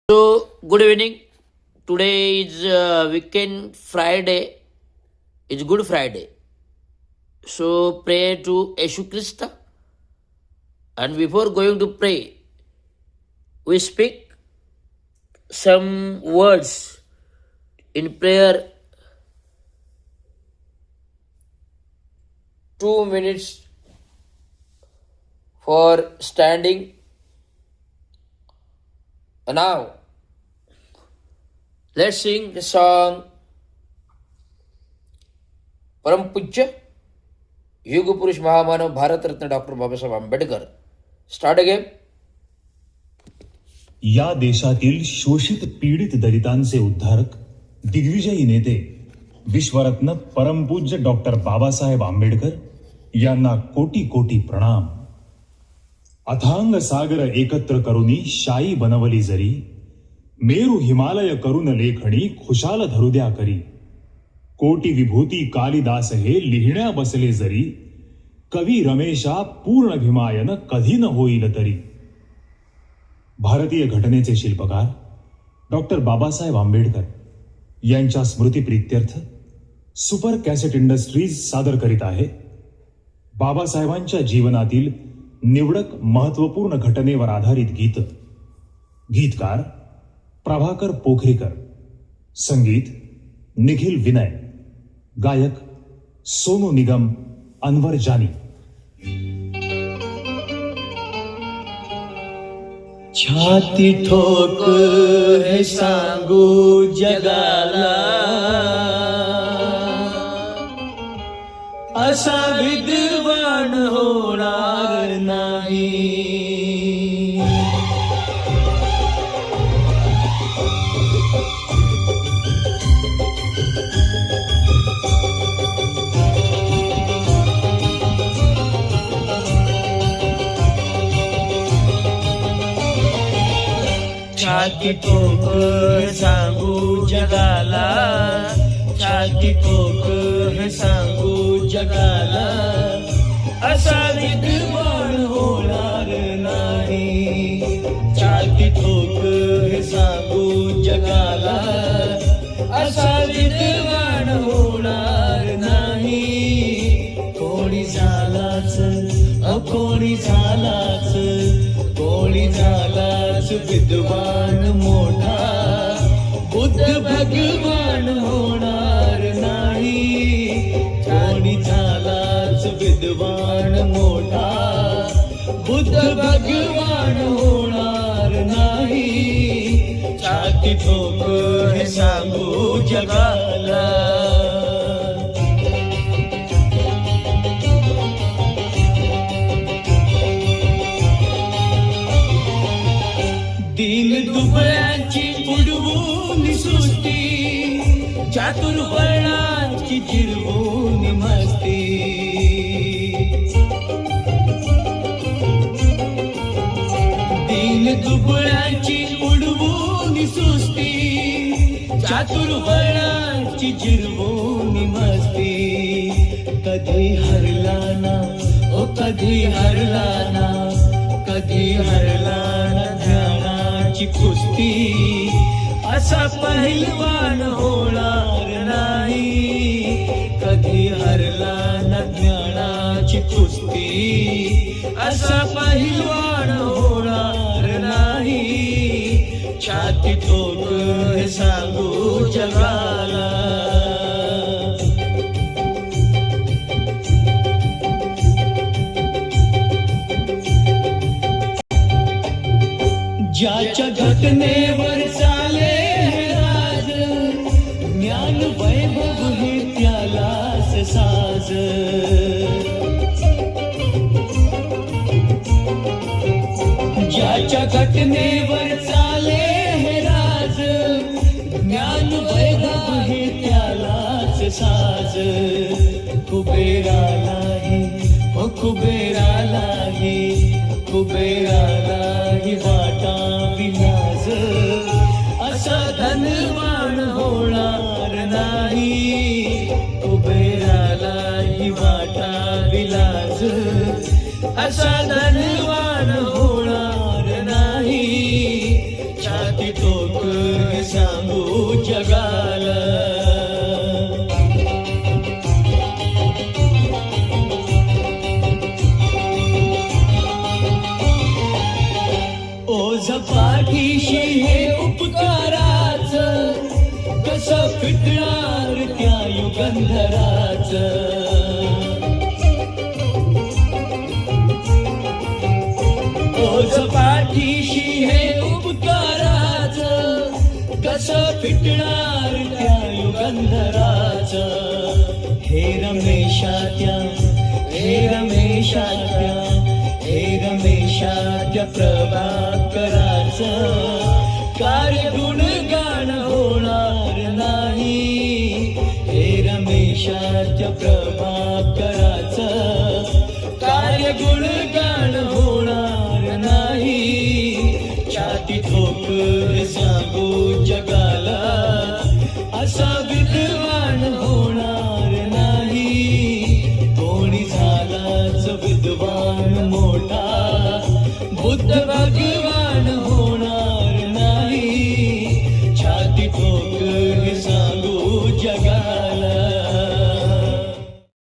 So, good evening. Today is weekend Friday. It's Good Friday. So, pray to Yeshu Krista. And before going to pray, we speak some words in prayer. 2 minutes for standing. And now, let's sing the song परम पूज्य युग पुरुष महामानव Bharat Ratna doctor Babasaheb Ambedkar. Start again. या देशातील शोषित पीडित दलितांचे उद्धारक दिग्विजयी नेते विश्वरत्न परमपूज्य डॉक्टर बाबासाहेब आंबेडकर यांना कोटी कोटी प्रणाम. अथांग सागर एकत्र करुनी शाई बनवली जरी, मेरू हिमालय करून लेखणी खुशाल धरू द्या करी. कोटी विभूती कालिदास हे लिहिण्या बसले जरी, कवी रमेशा पूर्ण भीमायन कधी न होईल तरी. भारतीय घटनेचे शिल्पकार डॉक्टर बाबासाहेब आंबेडकर यांच्या स्मृतिप्रीत्यर्थ सुपर कॅसेट इंडस्ट्रीज सादर करीत आहे बाबासाहेबांच्या जीवनातील निवडक महत्वपूर्ण घटनेवर आधारित गीत. गीतकार प्रभाकर पोखरीकर, संगीत निखिल विनय, गायक सोनू निगम, अनवर जानी. छाती ठोक हे सांगू जगाला, असा विद्वान होणार नाही. छाती ठोक सांगू जगाला, छाती ठोक सांगू जगाला, असा विद्वान होणार नाही. छाती ठोक सांगू जगाला, असा विद्वान होणार नाही. कोणी झालाच कोणी झालाच, कोणी झालाच विद्वान मोठा, बुद्ध भगवान होणार नाही. कोणी झालाच विद्वान मोठा, बुद्ध भगवान होणार नाही. छाती ठोक हे सांगू जगाला. दीन दुबळ्यांची उडवून सुस्ती, चातुर्वर्णाची जिरवून मस्ती. दीन दुबळ्यांची उडवून सुस्ती, चातुर्वर्णाची जिरवून मस्ती. कधी हरला ना ओ कधी हरला ना, कधी हरला ना ध्यानाची कुस्ती, असा पहिलवान होणार नाही. कधी हरला ना ज्ञानाची कुस्ती, असा पहिलवान होणार नाही. छाती ठोक हे सांगू जगाला. ज्याच्या घटनेवर चाले हे राज, ज्ञान वैभव हे त्यालाच साज. ज्याच्या घटनेवर चाले हे राज, ज्ञान वैभव हे त्यालाच साज. कुबेरालाही ओ कुबेरालाही, कुबेरालाही वाटा विलाज, असा धनवान होणार नाही. कुबेरालाही वाटा विलाज, असा धनवान होणार नाही. छाती छाती ठोक सांगू जगाला. ओझ पाठीशी हे उपकाराच कसं फिटणार त्या युगंधराच. ओझ पाठीशी हे उपकाराच कसं फिटणार त्या युगंधराच. हे रमेशात्या हे रमेशात्या हे रमेशात्या प्रभाकराच कार्य गुणगान होणार नाही. हे रमेशात्या प्रभाकराच कार्य गुणगान होणार नाही. छाती ठोक सांगू जगाला असा विद्वान होणार नाही. कोणी झालाच विद्वान मोठा बुद्ध भगवान